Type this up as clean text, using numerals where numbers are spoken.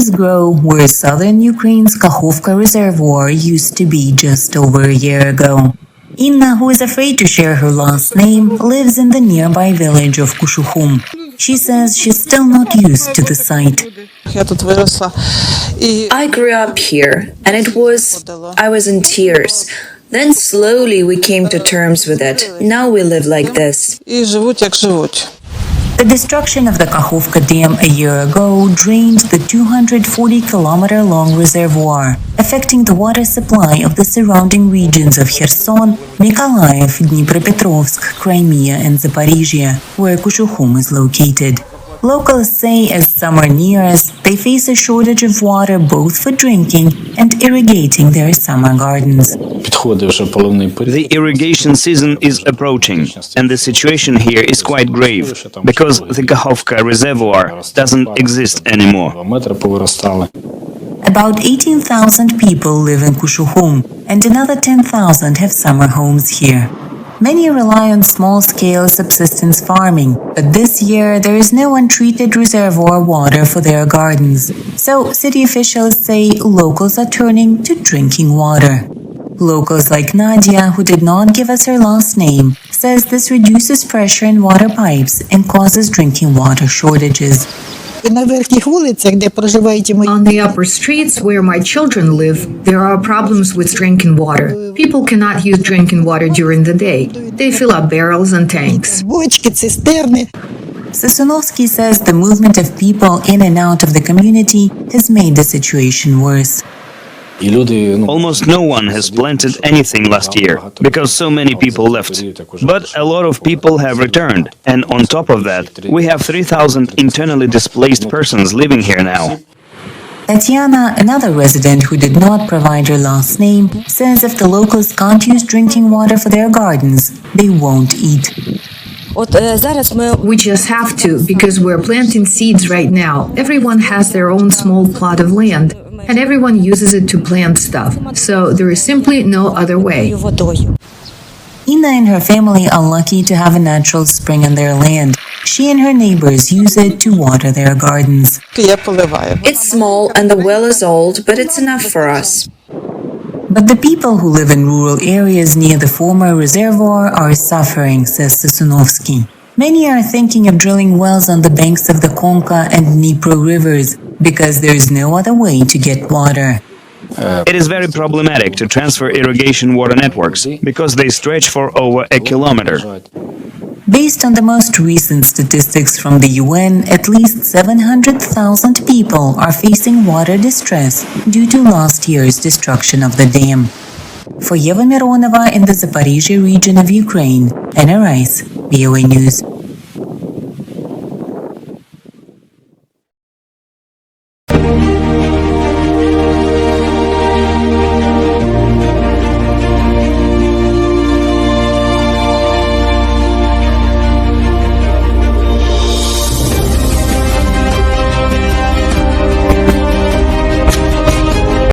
trees grow where southern Ukraine's Kakhovka reservoir used to be just over a year ago. Inna, who is afraid to share her last name, lives in the nearby village of Kushuhum. She says she's still not used to the sight. I grew up here, and I was in tears. Then slowly we came to terms with it. Now we live like this. The destruction of the Kakhovka Dam a year ago drained the 240-kilometer-long reservoir, affecting the water supply of the surrounding regions of Kherson, Mykolaiv, Dnipropetrovsk, Crimea, and Zaporizhzhia, where Kushuhum is located. Locals say as summer nears, they face a shortage of water both for drinking and irrigating their summer gardens. The irrigation season is approaching, and the situation here is quite grave, because the Kakhovka reservoir doesn't exist anymore. About 18,000 people live in Kushuhum, and another 10,000 have summer homes here. Many rely on small-scale subsistence farming, but this year there is no untreated reservoir water for their gardens. So, city officials say locals are turning to drinking water. Locals like Nadia, who did not give us her last name, says this reduces pressure in water pipes and causes drinking water shortages. On the upper streets where my children live, there are problems with drinking water. People cannot use drinking water during the day. They fill up barrels and tanks. Sasunovsky says the movement of people in and out of the community has made the situation worse. Almost no one has planted anything last year, because so many people left. But a lot of people have returned, and on top of that, we have 3,000 internally displaced persons living here now. Tatiana, another resident who did not provide her last name, says if the locals can't use drinking water for their gardens, they won't eat. We just have to, because we're planting seeds right now. Everyone has their own small plot of land, and everyone uses it to plant stuff. So there is simply no other way. Inna and her family are lucky to have a natural spring on their land. She and her neighbors use it to water their gardens. It's small and the well is old, but it's enough for us. But the people who live in rural areas near the former reservoir are suffering, says Sasunovsky. Many are thinking of drilling wells on the banks of the Konka and Dnipro rivers because there is no other way to get water. It is very problematic to transfer irrigation water networks because they stretch for over a kilometer. Based on the most recent statistics from the UN, at least 700,000 people are facing water distress due to last year's destruction of the dam. For Eva Mironova in the Zaporizhzhia region of Ukraine, Anna Rice, VOA News.